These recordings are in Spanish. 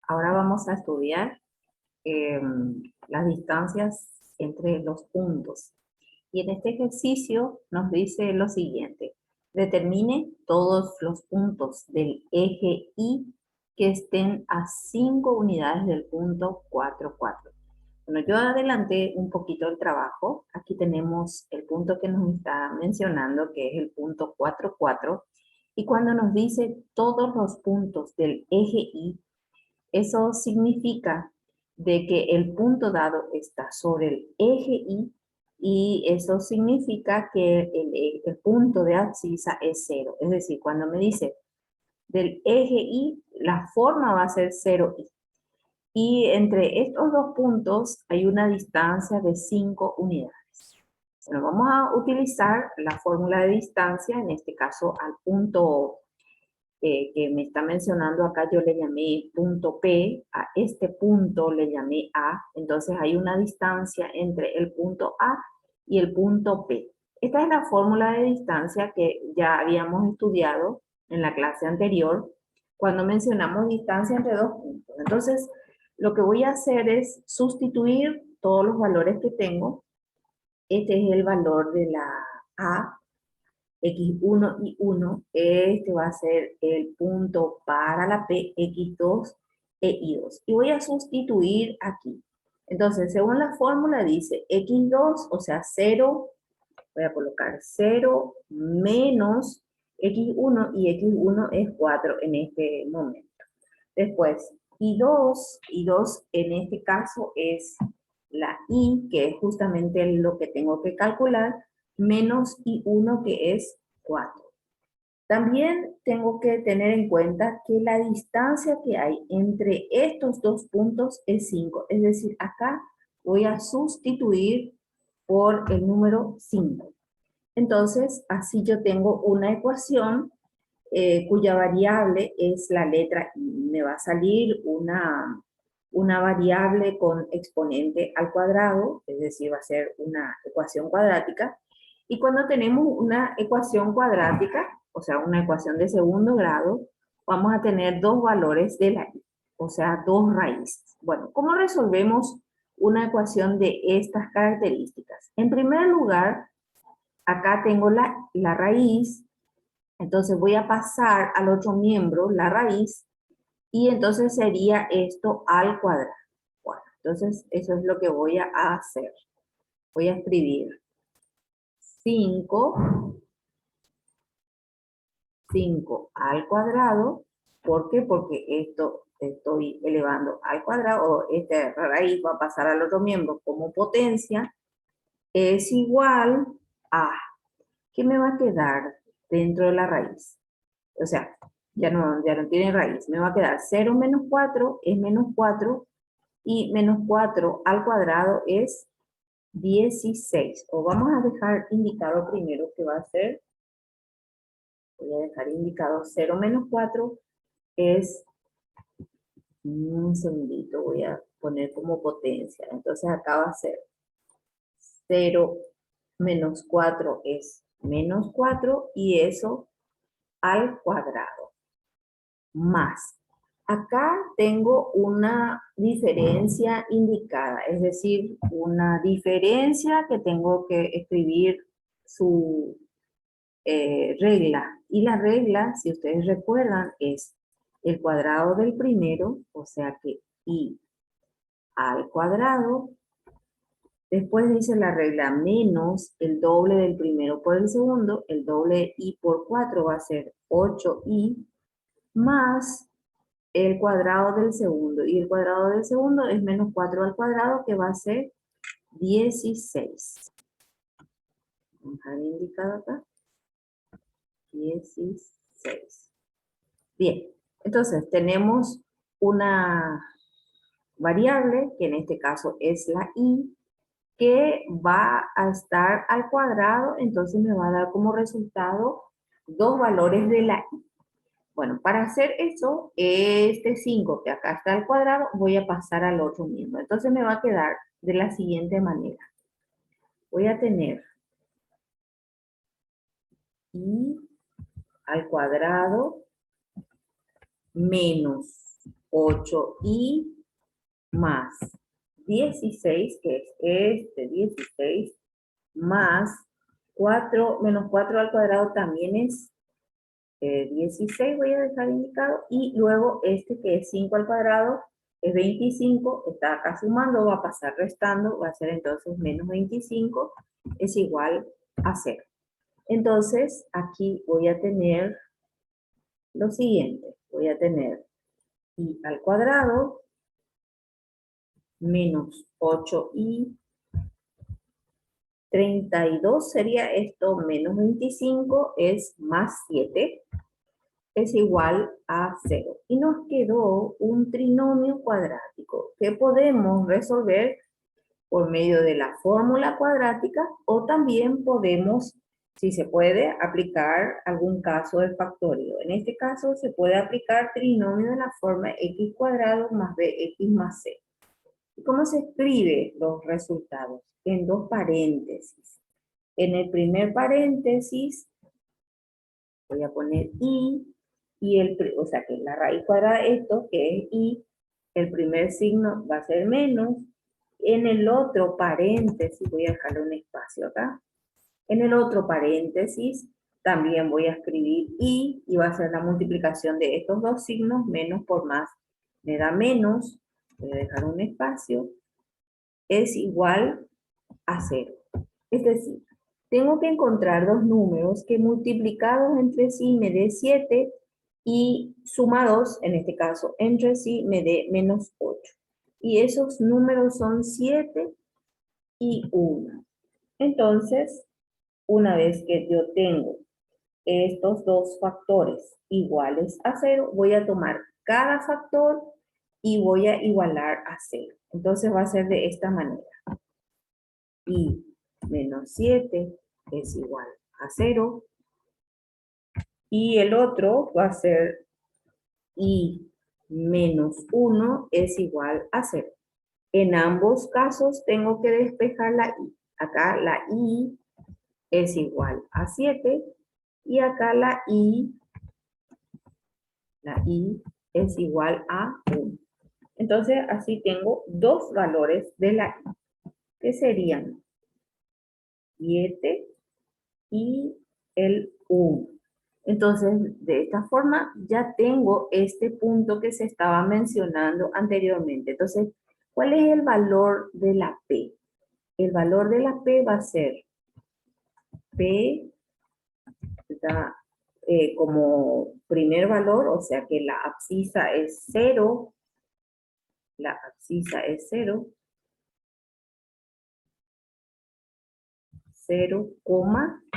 Ahora vamos a estudiar las distancias entre los puntos. Y en este ejercicio nos dice lo siguiente. Determine todos los puntos del eje Y que estén a 5 unidades del punto 4, 4. Bueno, yo adelanté un poquito el trabajo. Aquí tenemos el punto que nos está mencionando, que es el punto 4, 4. Y cuando nos dice todos los puntos del eje Y, eso significa de que el punto dado está sobre el eje y eso significa que el punto de abscisa es 0. Es decir, cuando me dice del eje Y, la forma va a ser 0i. Y entre estos dos puntos hay una distancia de 5 unidades. Bueno, vamos a utilizar la fórmula de distancia, en este caso al punto que me está mencionando acá, yo le llamé punto P, a este punto le llamé A, entonces hay una distancia entre el punto A y el punto P. Esta es la fórmula de distancia que ya habíamos estudiado en la clase anterior, cuando mencionamos distancia entre dos puntos. Entonces, lo que voy a hacer es sustituir todos los valores que tengo. Este es el valor de la A, X1 y 1, este va a ser el punto para la P, X2 e Y2. Y voy a sustituir aquí. Entonces, según la fórmula dice X2, o sea, 0, voy a colocar 0 menos X1, y X1 es 4 en este momento. Después, Y2 en este caso es la Y, que es justamente lo que tengo que calcular, menos I1, que es 4. También tengo que tener en cuenta que la distancia que hay entre estos dos puntos es 5. Es decir, acá voy a sustituir por el número 5. Entonces, así yo tengo una ecuación cuya variable es la letra I. Me va a salir una variable con exponente al cuadrado, es decir, va a ser una ecuación cuadrática. Y cuando tenemos una ecuación cuadrática, o sea, una ecuación de segundo grado, vamos a tener dos valores de la I, o sea, dos raíces. Bueno, ¿cómo resolvemos una ecuación de estas características? En primer lugar, acá tengo la raíz. Entonces voy a pasar al otro miembro, la raíz, y entonces sería esto al cuadrado. Bueno, entonces eso es lo que voy a hacer. Voy a escribir 5 al cuadrado. ¿Por qué? Porque esto estoy elevando al cuadrado, o esta raíz va a pasar al otro miembro como potencia, es igual a, ¿qué me va a quedar dentro de la raíz? O sea, ya no tiene raíz. Me va a quedar 0 menos 4 es menos 4, y menos 4 al cuadrado es 16. O vamos a dejar indicado primero que va a ser, voy a dejar indicado 0 menos 4 es, un segundito, voy a poner como potencia. Entonces acá va a ser 0 menos 4 es menos 4, y eso al cuadrado, más. Acá tengo una diferencia indicada, es decir, una diferencia que tengo que escribir su regla. Y la regla, si ustedes recuerdan, es el cuadrado del primero, o sea que I al cuadrado. Después dice la regla menos el doble del primero por el segundo, el doble de I por 4 va a ser 8I, más el cuadrado del segundo. Y el cuadrado del segundo es menos 4 al cuadrado, que va a ser 16. Vamos a dejar indicado acá. 16. Bien, entonces tenemos una variable, que en este caso es la I, que va a estar al cuadrado, entonces me va a dar como resultado dos valores de la I. Bueno, para hacer eso, este 5 que acá está al cuadrado, voy a pasar al otro miembro. Entonces me va a quedar de la siguiente manera. Voy a tener I al cuadrado menos 8i más 16, que es este 16, más 4 menos 4 al cuadrado también es 16, voy a dejar indicado, y luego este que es 5 al cuadrado es 25, está acá sumando, va a pasar restando, va a ser entonces menos 25, es igual a 0. Entonces, aquí voy a tener lo siguiente, voy a tener i al cuadrado menos 8i, 32 sería esto, menos 25 es más 7, es igual a 0. Y nos quedó un trinomio cuadrático que podemos resolver por medio de la fórmula cuadrática o también podemos, si se puede, aplicar algún caso de factorio. En este caso se puede aplicar trinomio de la forma x cuadrado más bx más c. ¿Y cómo se escribe los resultados? En dos paréntesis. En el primer paréntesis voy a poner i, o sea que la raíz cuadrada de esto, que es i, el primer signo va a ser menos. En el otro paréntesis, voy a dejarle un espacio acá. En el otro paréntesis también voy a escribir i, y va a ser la multiplicación de estos dos signos, menos por más. Me da menos, voy a dejar un espacio, es igual a 0. Es decir, tengo que encontrar dos números que multiplicados entre sí me dé 7 y sumados, en este caso, entre sí me dé menos 8. Y esos números son 7 y 1. Entonces, una vez que yo tengo estos dos factores iguales a 0, voy a tomar cada factor y voy a igualar a 0. Entonces va a ser de esta manera. Y menos 7 es igual a 0. Y el otro va a ser i menos 1 es igual a 0. En ambos casos tengo que despejar la i. Acá la i es igual a 7 y acá la i es igual a 1. Entonces así tengo dos valores de la i, que serían 7 y el 1. Entonces, de esta forma ya tengo este punto que se estaba mencionando anteriormente. Entonces, ¿cuál es el valor de la P? El valor de la P va a ser P da, como primer valor, o sea que la abscisa es 0, la abscisa es 0, 0,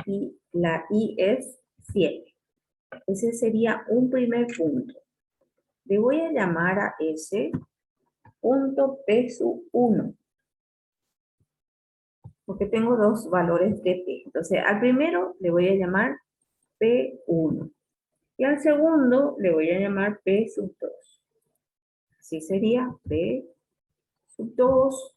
y la i es 7. Ese sería un primer punto. Le voy a llamar a ese punto P sub 1, porque tengo dos valores de P. Entonces, al primero le voy a llamar P1 y al segundo le voy a llamar P sub 2. Así sería P sub 2.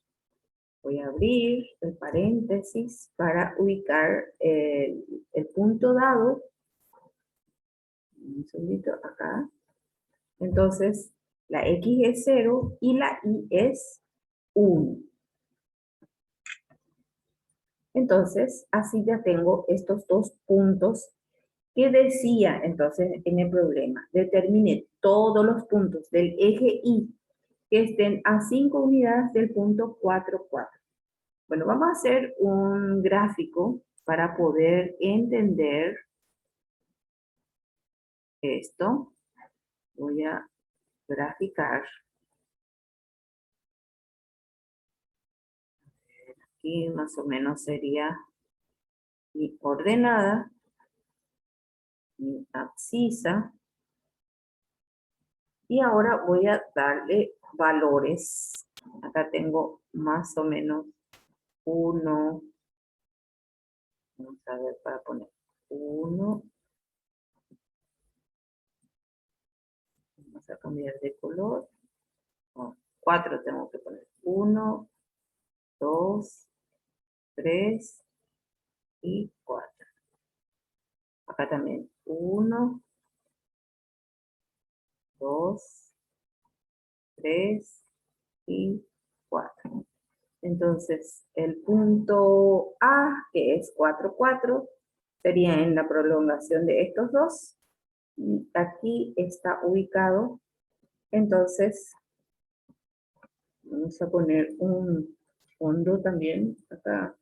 Voy a abrir el paréntesis para ubicar el punto dado. Un segundito acá. Entonces, la X es 0 y la Y es 1. Entonces, así ya tengo estos dos puntos que decía entonces en el problema. Determine todos los puntos del eje Y que estén a 5 unidades del punto 4, 4. Bueno, vamos a hacer un gráfico para poder entender esto. Voy a graficar. Aquí más o menos sería mi coordenada, mi abscisa. Y ahora voy a darle valores. Acá tengo más o menos 1. Vamos a ver para poner 1. Vamos a cambiar de color. 4 tengo que poner. 1, 2, 3 y 4. Acá también 1, 2, 3 y 4. Entonces, el punto A, que es 4, 4, sería en la prolongación de estos dos. Y aquí está ubicado. Entonces, vamos a poner un fondo también acá.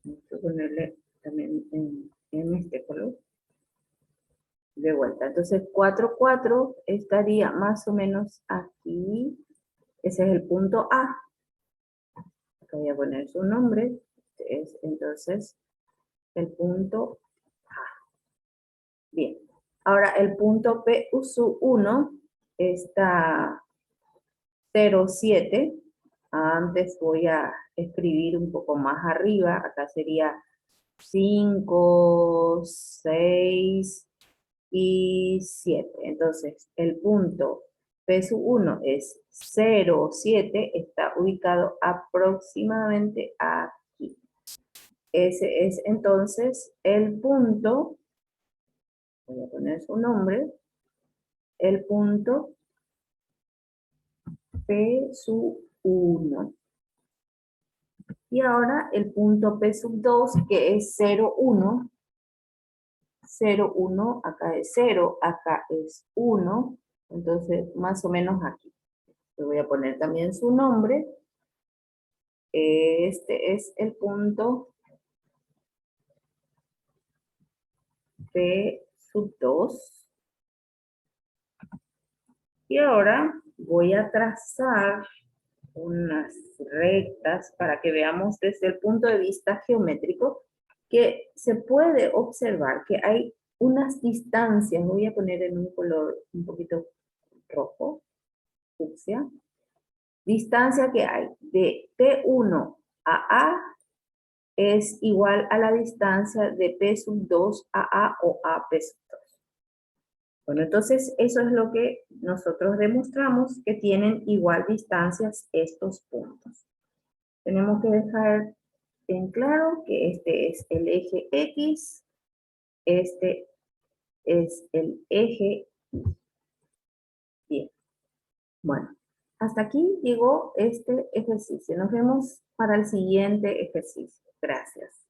Vamos a ponerle también en este color. De vuelta. Entonces, 4, 4 estaría más o menos aquí. Ese es el punto A. Acá voy a poner su nombre. Es entonces el punto A. Bien. Ahora el punto P sub 1 está 0, 7. Antes voy a escribir un poco más arriba. Acá sería 5, 6 y 7. Entonces, el punto P sub 1 es 0, 7. Está ubicado aproximadamente aquí. Ese es entonces el punto, voy a poner su nombre, el punto P sub 1. Y ahora el punto P sub 2, que es 0, 1. 0, 1, acá es 0, acá es 1. Entonces, más o menos aquí. Le voy a poner también su nombre. Este es el punto P sub 2. Y ahora voy a trazar unas rectas para que veamos desde el punto de vista geométrico que se puede observar que hay unas distancias. Voy a poner en un color un poquito rojo, fucsia. Distancia que hay de P1 a A es igual a la distancia de P sub 2 a A o A P sub 2. Bueno, entonces eso es lo que nosotros demostramos, que tienen igual distancias estos puntos. Tenemos que dejar en claro que este es el eje X, este es el eje Y. Bien, bueno, hasta aquí llegó este ejercicio. Nos vemos para el siguiente ejercicio. Gracias.